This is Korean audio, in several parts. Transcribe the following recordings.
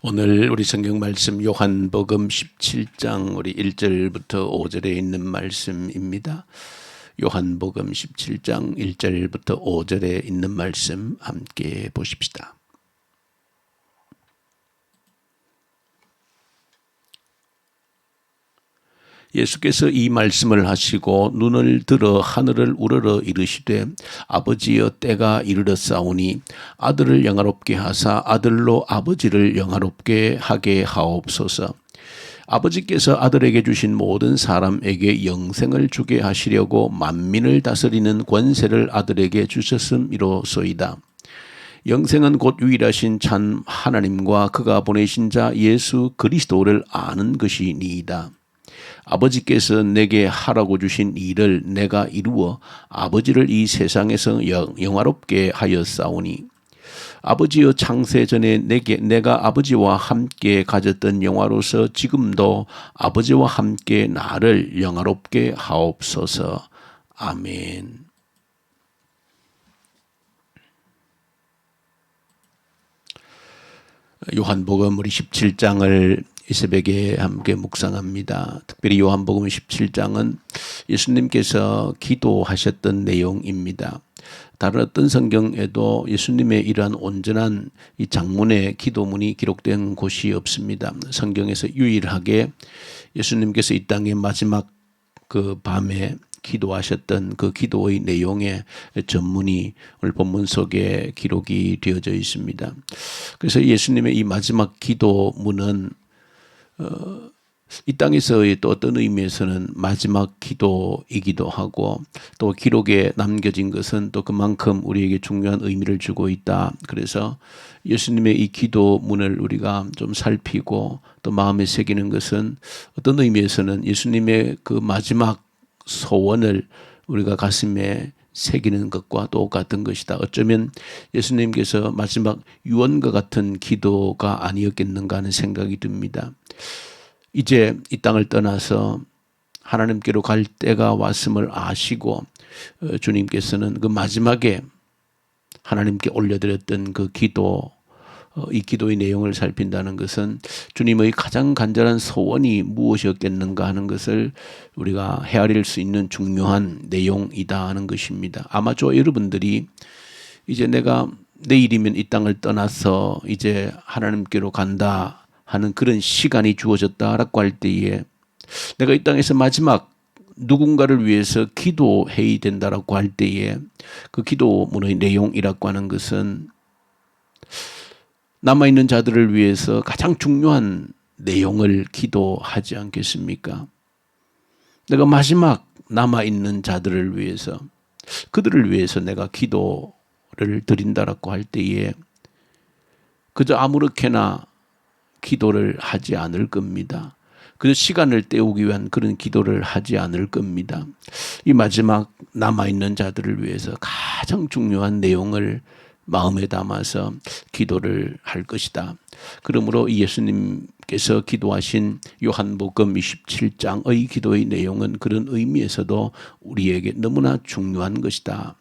오늘 우리 성경 말씀 요한복음 17장 우리 1절부터 5절에 있는 말씀입니다. 요한복음 17장 1절부터 5절에 있는 말씀 함께 보십시다. 예수께서 이 말씀을 하시고 눈을 들어 하늘을 우러러 이르시되 아버지여 때가 이르렀사오니 아들을 영화롭게 하사 아들로 아버지를 영화롭게 하게 하옵소서. 아버지께서 아들에게 주신 모든 사람에게 영생을 주게 하시려고 만민을 다스리는 권세를 아들에게 주셨음이로소이다. 영생은 곧 유일하신 참 하나님과 그가 보내신 자 예수 그리스도를 아는 것이니이다. 아버지께서 내게 하라고 주신 일을 내가 이루어 아버지를 이 세상에서 영화롭게 하였사오니 아버지여 창세 전에 내가 아버지와 함께 가졌던 영화로서 지금도 아버지와 함께 나를 영화롭게 하옵소서. 아멘. 요한복음 우리 17장을 이 새벽에 함께 묵상합니다. 특별히 요한복음 17장은 예수님께서 기도하셨던 내용입니다. 다른 어떤 성경에도 예수님의 이러한 온전한 이 장문의 기도문이 기록된 곳이 없습니다. 성경에서 유일하게 예수님께서 이 땅의 마지막 그 밤에 기도하셨던 그 기도의 내용의 전문이 오늘 본문 속에 기록이 되어져 있습니다. 그래서 예수님의 이 마지막 기도문은 이 땅에서의 또 어떤 의미에서는 마지막 기도이기도 하고 또 기록에 남겨진 것은 또 그만큼 우리에게 중요한 의미를 주고 있다. 그래서 예수님의 이 기도문을 우리가 좀 살피고 또 마음에 새기는 것은 어떤 의미에서는 예수님의 그 마지막 소원을 우리가 가슴에 새기는 것과 똑같은 것이다. 어쩌면 예수님께서 마지막 유언과 같은 기도가 아니었겠는가 하는 생각이 듭니다. 이제 이 땅을 떠나서 하나님께로 갈 때가 왔음을 아시고 주님께서는 그 마지막에 하나님께 올려드렸던 그 기도, 이 기도의 내용을 살핀다는 것은 주님의 가장 간절한 소원이 무엇이었겠는가 하는 것을 우리가 헤아릴 수 있는 중요한 내용이다 하는 것입니다. 아마 여러분들이 이제 내가 내일이면 이 땅을 떠나서 이제 하나님께로 간다 하는 그런 시간이 주어졌다라고 할 때에 내가 이 땅에서 마지막 누군가를 위해서 기도해야 된다라고 할 때에 그 기도문의 내용이라고 하는 것은 남아있는 자들을 위해서 가장 중요한 내용을 기도하지 않겠습니까? 내가 마지막 남아있는 자들을 위해서 그들을 위해서 내가 기도를 드린다라고 할 때에 그저 아무렇게나 기도를 하지 않을 겁니다. 그저 시간을 때우기 위한 그런 기도를 하지 않을 겁니다. 이 마지막 남아있는 자들을 위해서 가장 중요한 내용을 마음에 담아서 기도를 할 것이다. 그러므로 예수님께서 기도하신 요한복음 27장의 기도의 내용은 그런 의미에서도 우리에게 너무나 중요한 것이다.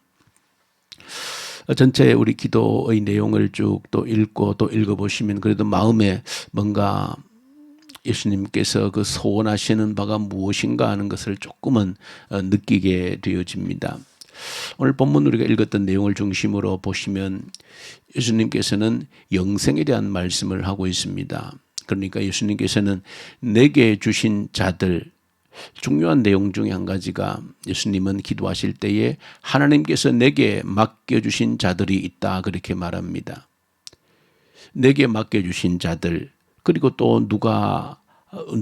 전체 우리 기도의 내용을 쭉 또 읽고 또 읽어보시면 그래도 마음에 뭔가 예수님께서 그 소원하시는 바가 무엇인가 하는 것을 조금은 느끼게 되어집니다. 오늘 본문 우리가 읽었던 내용을 중심으로 보시면 예수님께서는 영생에 대한 말씀을 하고 있습니다. 그러니까 예수님께서는 내게 주신 자들, 중요한 내용 중에 한 가지가 예수님은 기도하실 때에 하나님께서 내게 맡겨주신 자들이 있다 그렇게 말합니다. 내게 맡겨주신 자들, 그리고 또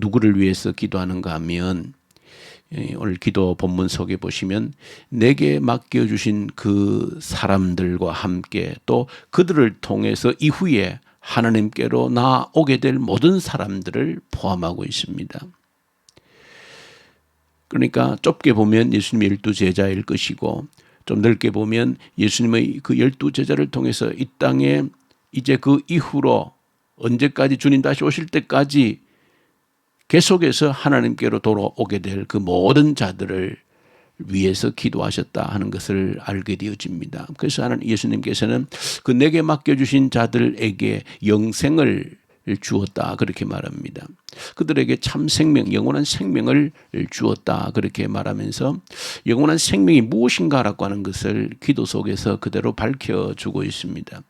누구를 위해서 기도하는가 하면 오늘 기도 본문 속에 보시면 내게 맡겨주신 그 사람들과 함께 또 그들을 통해서 이후에 하나님께로 나오게 될 모든 사람들을 포함하고 있습니다. 그러니까 좁게 보면 예수님의 12제자일 것이고 좀 넓게 보면 예수님의 그 12제자를 통해서 이 땅에 이제 그 이후로 언제까지 주님 다시 오실 때까지 계속해서 하나님께로 돌아오게 될 그 모든 자들을 위해서 기도하셨다 하는 것을 알게 되어집니다. 그래서 예수님께서는 그 내게 맡겨주신 자들에게 영생을 주었다 그렇게 말합니다. 그들에게 참 생명, 영원한 생명을 주었다 그렇게 말하면서 영원한 생명이 무엇인가라고 하는 것을 기도 속에서 그대로 밝혀주고 있습니다.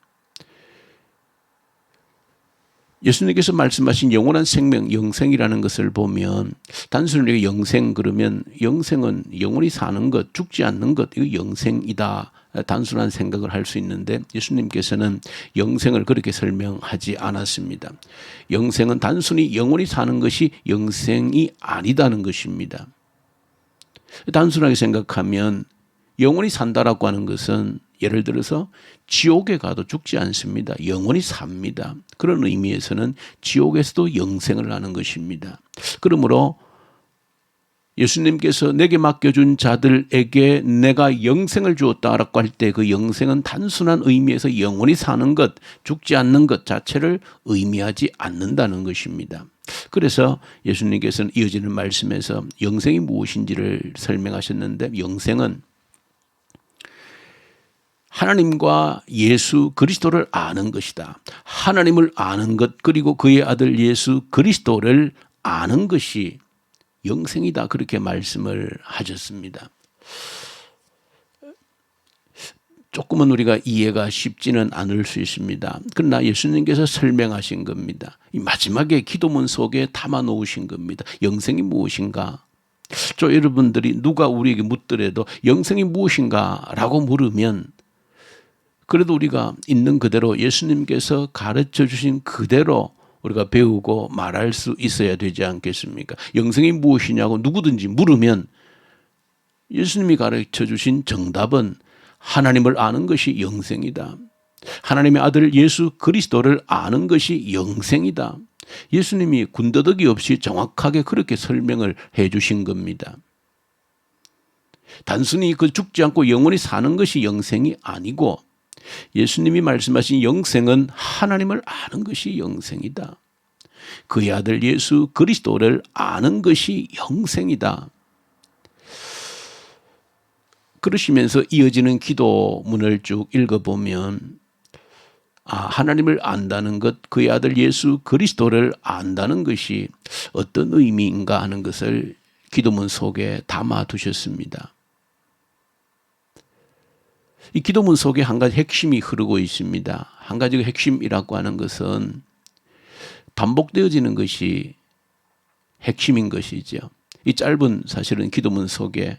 예수님께서 말씀하신 영원한 생명, 영생이라는 것을 보면 단순히 영생 그러면 영생은 영원히 사는 것, 죽지 않는 것, 이거 영생이다. 단순한 생각을 할 수 있는데 예수님께서는 영생을 그렇게 설명하지 않았습니다. 영생은 단순히 영원히 사는 것이 영생이 아니다는 것입니다. 단순하게 생각하면 영원히 산다라고 하는 것은 예를 들어서 지옥에 가도 죽지 않습니다. 영원히 삽니다. 그런 의미에서는 지옥에서도 영생을 하는 것입니다. 그러므로 예수님께서 내게 맡겨준 자들에게 내가 영생을 주었다라고 할 때 그 영생은 단순한 의미에서 영원히 사는 것, 죽지 않는 것 자체를 의미하지 않는다는 것입니다. 그래서 예수님께서는 이어지는 말씀에서 영생이 무엇인지를 설명하셨는데 영생은 하나님과 예수 그리스도를 아는 것이다. 하나님을 아는 것 그리고 그의 아들 예수 그리스도를 아는 것이 영생이다 그렇게 말씀을 하셨습니다. 조금은 우리가 이해가 쉽지는 않을 수 있습니다. 그러나 예수님께서 설명하신 겁니다. 이 마지막에 기도문 속에 담아 놓으신 겁니다. 영생이 무엇인가? 여러분들이 누가 우리에게 묻더라도 영생이 무엇인가 라고 물으면 그래도 우리가 있는 그대로 예수님께서 가르쳐 주신 그대로 우리가 배우고 말할 수 있어야 되지 않겠습니까? 영생이 무엇이냐고 누구든지 물으면 예수님이 가르쳐 주신 정답은 하나님을 아는 것이 영생이다. 하나님의 아들 예수 그리스도를 아는 것이 영생이다. 예수님이 군더더기 없이 정확하게 그렇게 설명을 해 주신 겁니다. 단순히 그 죽지 않고 영원히 사는 것이 영생이 아니고 예수님이 말씀하신 영생은 하나님을 아는 것이 영생이다. 그의 아들 예수 그리스도를 아는 것이 영생이다. 그러시면서 이어지는 기도문을 쭉 읽어보면 하나님을 안다는 것, 그의 아들 예수 그리스도를 안다는 것이 어떤 의미인가 하는 것을 기도문 속에 담아두셨습니다. 이 기도문 속에 한 가지 핵심이 흐르고 있습니다. 한 가지 핵심이라고 하는 것은 반복되어지는 것이 핵심인 것이죠. 이 짧은 사실은 기도문 속에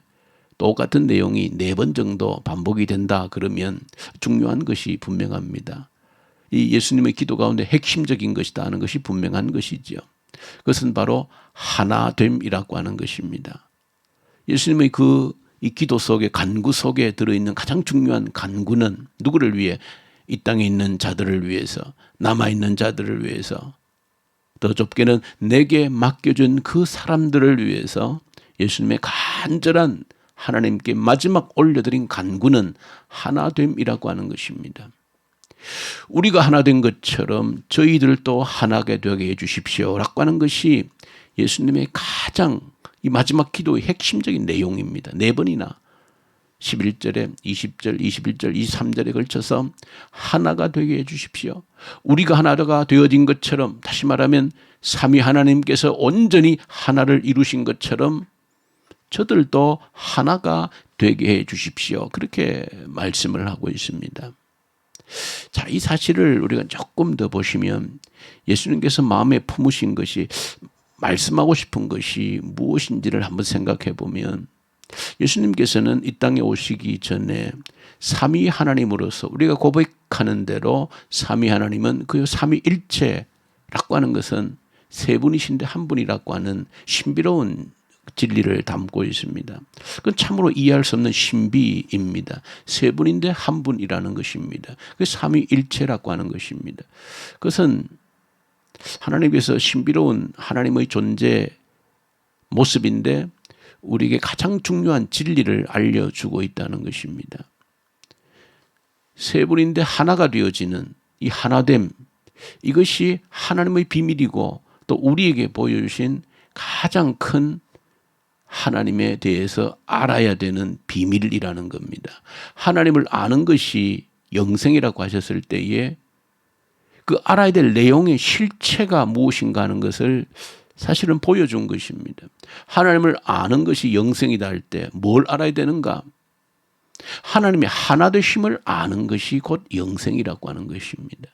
똑같은 내용이 4번 정도 반복이 된다 그러면 중요한 것이 분명합니다. 이 예수님의 기도 가운데 핵심적인 것이다 하는 것이 분명한 것이죠. 그것은 바로 하나됨이라고 하는 것입니다. 예수님의 이 기도 속에 간구 속에 들어있는 가장 중요한 간구는 누구를 위해? 이 땅에 있는 자들을 위해서, 남아있는 자들을 위해서, 더 좁게는 내게 맡겨준 그 사람들을 위해서 예수님의 간절한 하나님께 마지막 올려드린 간구는 하나됨이라고 하는 것입니다. 우리가 하나 된 것처럼 저희들도 하나가 되게 해주십시오라고 하는 것이 예수님의 가장 이 마지막 기도의 핵심적인 내용입니다. 4번이나 11절에 20절, 21절, 23절에 걸쳐서 하나가 되게 해주십시오. 우리가 하나가 되어진 것처럼, 다시 말하면 삼위 하나님께서 온전히 하나를 이루신 것처럼 저들도 하나가 되게 해주십시오. 그렇게 말씀을 하고 있습니다. 자, 이 사실을 우리가 조금 더 보시면 예수님께서 마음에 품으신 것이, 말씀하고 싶은 것이 무엇인지를 한번 생각해 보면 예수님께서는 이 땅에 오시기 전에 삼위 하나님으로서 우리가 고백하는 대로 삼위 하나님은 그 삼위일체라고 하는 것은 세 분이신데 한 분이라고 하는 신비로운 진리를 담고 있습니다. 그건 참으로 이해할 수 없는 신비입니다. 세 분인데 한 분이라는 것입니다. 그게 삼위일체라고 하는 것입니다. 그것은 하나님께서 신비로운 하나님의 존재 모습인데 우리에게 가장 중요한 진리를 알려주고 있다는 것입니다. 세 분인데 하나가 되어지는 이 하나됨, 이것이 하나님의 비밀이고 또 우리에게 보여주신 가장 큰 하나님에 대해서 알아야 되는 비밀이라는 겁니다. 하나님을 아는 것이 영생이라고 하셨을 때에 그 알아야 될 내용의 실체가 무엇인가 하는 것을 사실은 보여준 것입니다. 하나님을 아는 것이 영생이다 할 때 뭘 알아야 되는가? 하나님의 하나 되심을 아는 것이 곧 영생이라고 하는 것입니다.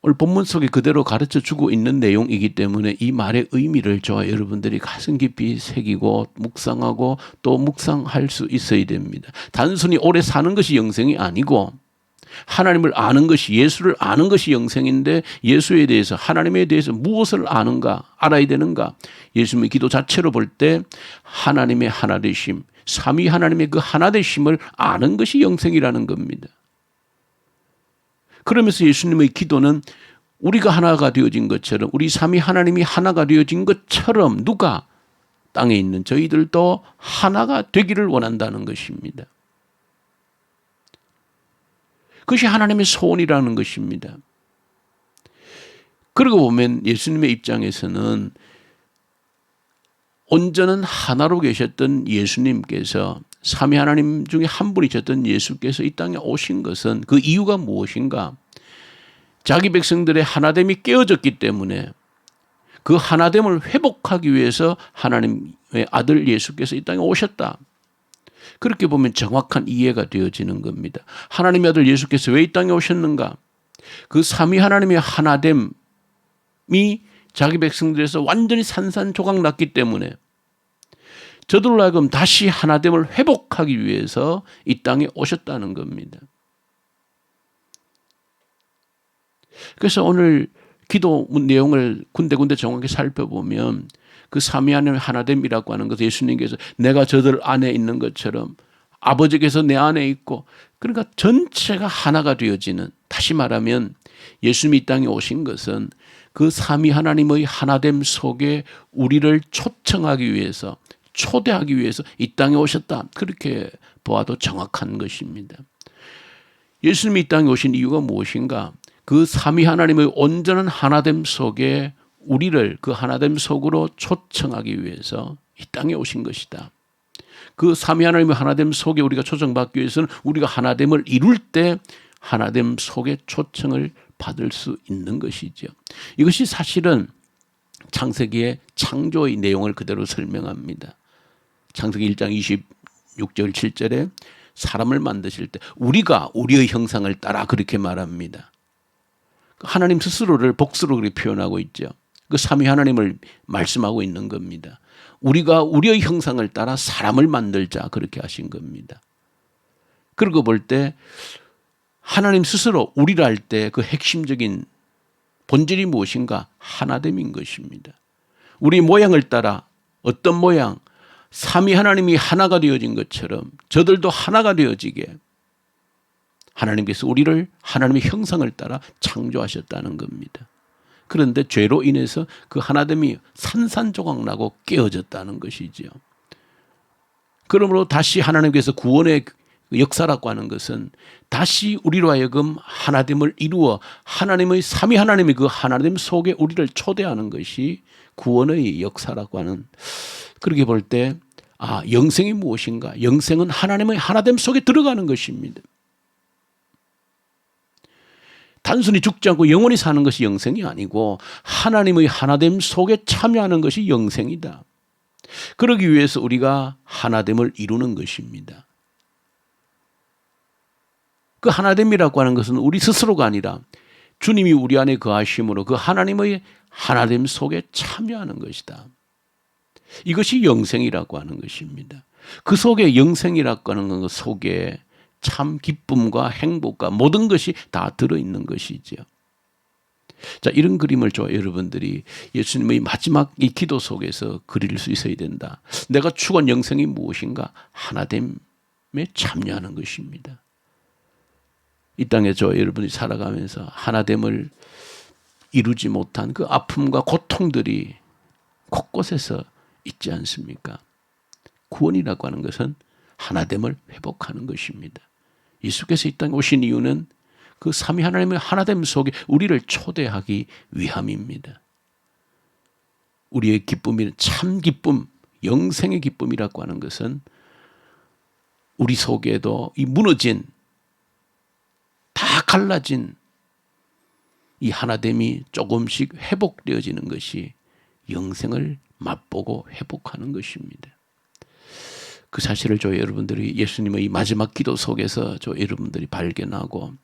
오늘 본문 속에 그대로 가르쳐 주고 있는 내용이기 때문에 이 말의 의미를 저와 여러분들이 가슴 깊이 새기고 묵상하고 또 묵상할 수 있어야 됩니다. 단순히 오래 사는 것이 영생이 아니고 하나님을 아는 것이, 예수를 아는 것이 영생인데, 예수에 대해서, 하나님에 대해서 무엇을 아는가, 알아야 되는가? 예수님의 기도 자체로 볼 때 하나님의 하나 되심, 삼위 하나님의 그 하나 되심을 아는 것이 영생이라는 겁니다. 그러면서 예수님의 기도는 우리가 하나가 되어진 것처럼, 우리 삼위 하나님이 하나가 되어진 것처럼 누가? 땅에 있는 저희들도 하나가 되기를 원한다는 것입니다. 그것이 하나님의 소원이라는 것입니다. 그러고 보면 예수님의 입장에서는 온전한 하나로 계셨던 예수님께서, 삼위 하나님 중에 한 분이셨던 예수께서 이 땅에 오신 것은 그 이유가 무엇인가? 자기 백성들의 하나됨이 깨어졌기 때문에 그 하나됨을 회복하기 위해서 하나님의 아들 예수께서 이 땅에 오셨다. 그렇게 보면 정확한 이해가 되어지는 겁니다. 하나님의 아들 예수께서 왜 이 땅에 오셨는가? 그 삼위 하나님의 하나됨이 자기 백성들에서 완전히 산산조각 났기 때문에 저들로 하여금 다시 하나됨을 회복하기 위해서 이 땅에 오셨다는 겁니다. 그래서 오늘 기도 내용을 군데군데 정확히 살펴보면 그 삼위 하나님의 하나됨이라고 하는 것은 예수님께서 내가 저들 안에 있는 것처럼 아버지께서 내 안에 있고, 그러니까 전체가 하나가 되어지는, 다시 말하면 예수님이 이 땅에 오신 것은 그 삼위 하나님의 하나됨 속에 우리를 초청하기 위해서, 초대하기 위해서 이 땅에 오셨다. 그렇게 보아도 정확한 것입니다. 예수님이 이 땅에 오신 이유가 무엇인가? 그 삼위 하나님의 온전한 하나됨 속에 우리를 그 하나됨 속으로 초청하기 위해서 이 땅에 오신 것이다. 그 삼위 하나님의 하나됨 속에 우리가 초청받기 위해서는 우리가 하나됨을 이룰 때 하나됨 속에 초청을 받을 수 있는 것이죠. 이것이 사실은 창세기의 창조의 내용을 그대로 설명합니다. 창세기 1장 26절 7절에 사람을 만드실 때 우리가 우리의 형상을 따라 그렇게 말합니다. 하나님 스스로를 복수로 그렇게 표현하고 있죠. 그 삼위 하나님을 말씀하고 있는 겁니다. 우리가 우리의 형상을 따라 사람을 만들자 그렇게 하신 겁니다. 그러고 볼 때 하나님 스스로 우리를 할 때 그 핵심적인 본질이 무엇인가? 하나됨인 것입니다. 우리 모양을 따라 어떤 모양? 삼위 하나님이 하나가 되어진 것처럼 저들도 하나가 되어지게 하나님께서 우리를 하나님의 형상을 따라 창조하셨다는 겁니다. 그런데 죄로 인해서 그 하나됨이 산산조각 나고 깨어졌다는 것이죠. 그러므로 다시 하나님께서 구원의 역사라고 하는 것은 다시 우리로 하여금 하나됨을 이루어 하나님의 삼위 하나님의 그 하나됨 속에 우리를 초대하는 것이 구원의 역사라고 하는, 그렇게 볼 때 영생이 무엇인가? 영생은 하나님의 하나됨 속에 들어가는 것입니다. 단순히 죽지 않고 영원히 사는 것이 영생이 아니고 하나님의 하나됨 속에 참여하는 것이 영생이다. 그러기 위해서 우리가 하나됨을 이루는 것입니다. 그 하나됨이라고 하는 것은 우리 스스로가 아니라 주님이 우리 안에 거하심으로 그 하나님의 하나됨 속에 참여하는 것이다. 이것이 영생이라고 하는 것입니다. 그 속에 영생이라고 하는 것 속에 참 기쁨과 행복과 모든 것이 다 들어있는 것이죠. 자, 이런 그림을 여러분들이 예수님의 마지막 이 기도 속에서 그릴 수 있어야 된다. 내가 추구한 영생이 무엇인가? 하나됨에 참여하는 것입니다. 이 땅에 여러분이 살아가면서 하나됨을 이루지 못한 그 아픔과 고통들이 곳곳에서 있지 않습니까? 구원이라고 하는 것은 하나됨을 회복하는 것입니다. 예수께서 이 땅에 오신 이유는 그 삼위 하나님의 하나됨 속에 우리를 초대하기 위함입니다. 우리의 기쁨이 참 기쁨, 영생의 기쁨이라고 하는 것은 우리 속에도 이 무너진 갈라진 이 하나됨이 조금씩 회복되어지는 것이 영생을 맛보고 회복하는 것입니다. 그 사실을 저 여러분들이 예수님의 이 마지막 기도 속에서 저 여러분들이 발견하고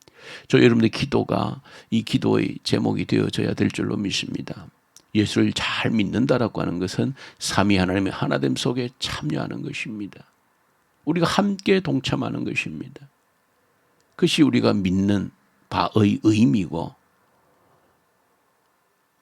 저 여러분들의 기도가 이 기도의 제목이 되어져야 될 줄로 믿습니다. 예수를 잘 믿는다라고 하는 것은 삼위 하나님의 하나됨 속에 참여하는 것입니다. 우리가 함께 동참하는 것입니다. 그것이 우리가 믿는 바의 의미고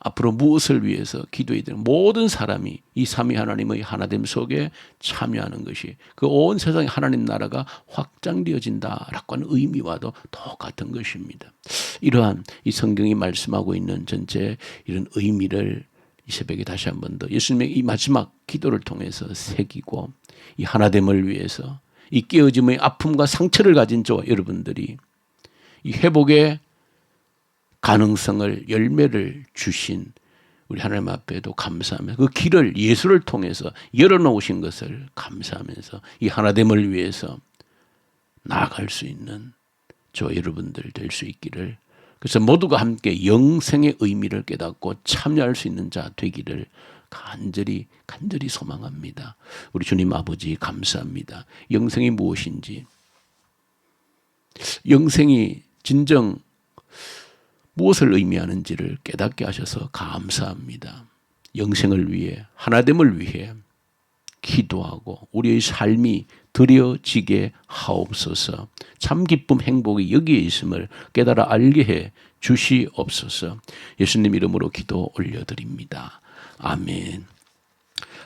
앞으로 무엇을 위해서 기도해야 되는 모든 사람이 이 삼위 하나님의 하나됨 속에 참여하는 것이 그 온 세상에 하나님 나라가 확장되어진다라고 하는 의미와도 똑같은 것입니다. 이러한 이 성경이 말씀하고 있는 전체 이런 의미를 이 새벽에 다시 한 번 더 예수님의 이 마지막 기도를 통해서 새기고 이 하나됨을 위해서 이 깨어짐의 아픔과 상처를 가진 저와 여러분들이 이 회복의 가능성을 열매를 주신 우리 하나님 앞에도 감사하면서 그 길을 예수를 통해서 열어놓으신 것을 감사하면서 이 하나됨을 위해서 나아갈 수 있는 저 여러분들 될 수 있기를, 그래서 모두가 함께 영생의 의미를 깨닫고 참여할 수 있는 자 되기를 간절히 소망합니다. 우리 주님 아버지 감사합니다. 영생이 무엇인지, 영생이 진정 무엇을 의미하는지를 깨닫게 하셔서 감사합니다. 영생을 위해, 하나됨을 위해 기도하고 우리의 삶이 드려지게 하옵소서. 참 기쁨 행복이 여기에 있음을 깨달아 알게 해 주시옵소서. 예수님 이름으로 기도 올려드립니다. 아멘.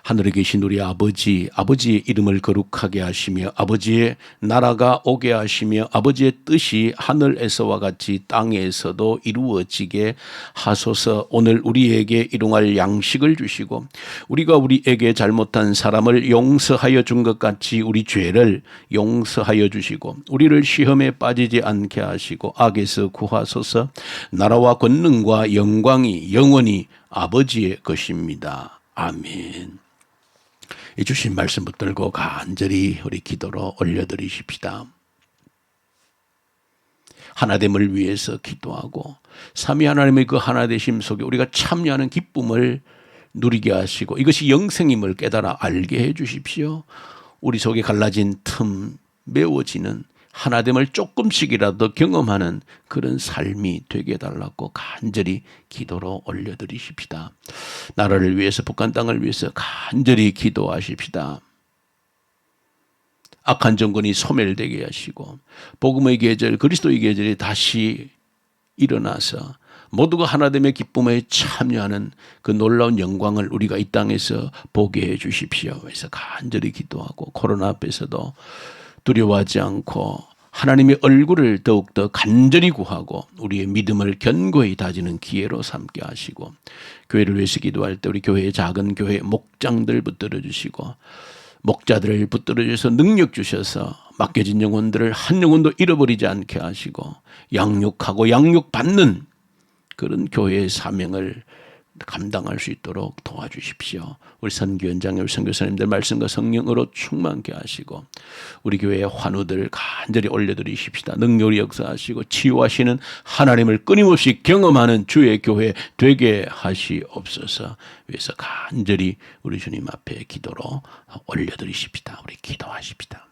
하늘에 계신 우리 아버지, 아버지의 이름을 거룩하게 하시며 아버지의 나라가 오게 하시며 아버지의 뜻이 하늘에서와 같이 땅에서도 이루어지게 하소서. 오늘 우리에게 일용할 양식을 주시고 우리가 우리에게 잘못한 사람을 용서하여 준 것 같이 우리 죄를 용서하여 주시고 우리를 시험에 빠지지 않게 하시고 악에서 구하소서. 나라와 권능과 영광이 영원히 아버지의 것입니다. 아멘. 이 주신 말씀 붙들고 간절히 우리 기도로 올려드리십시다. 하나됨을 위해서 기도하고 삼위 하나님의 그 하나되심 속에 우리가 참여하는 기쁨을 누리게 하시고 이것이 영생임을 깨달아 알게 해 주십시오. 우리 속에 갈라진 틈 메워지는 하나됨을 조금씩이라도 경험하는 그런 삶이 되게 해달라고 간절히 기도로 올려드리십시다. 나라를 위해서, 북한 땅을 위해서 간절히 기도하십시다. 악한 정권이 소멸되게 하시고 복음의 계절, 그리스도의 계절이 다시 일어나서 모두가 하나됨의 기쁨에 참여하는 그 놀라운 영광을 우리가 이 땅에서 보게 해 주십시오. 그래서 간절히 기도하고 코로나 앞에서도 두려워하지 않고 하나님의 얼굴을 더욱더 간절히 구하고 우리의 믿음을 견고히 다지는 기회로 삼게 하시고 교회를 위해서 기도할 때 우리 교회의 작은 교회 목장들 붙들어 주시고 목자들을 붙들어 주셔서 능력 주셔서 맡겨진 영혼들을 한 영혼도 잃어버리지 않게 하시고 양육하고 양육받는 그런 교회의 사명을 감당할 수 있도록 도와주십시오. 우리 선교연장의 우리 선교사님들 말씀과 성령으로 충만케 하시고 우리 교회의 환우들 간절히 올려드리십시다. 능력이 역사하시고 치유하시는 하나님을 끊임없이 경험하는 주의 교회 되게 하시옵소서. 위해서 간절히 우리 주님 앞에 기도로 올려드리십시다. 우리 기도하십시다.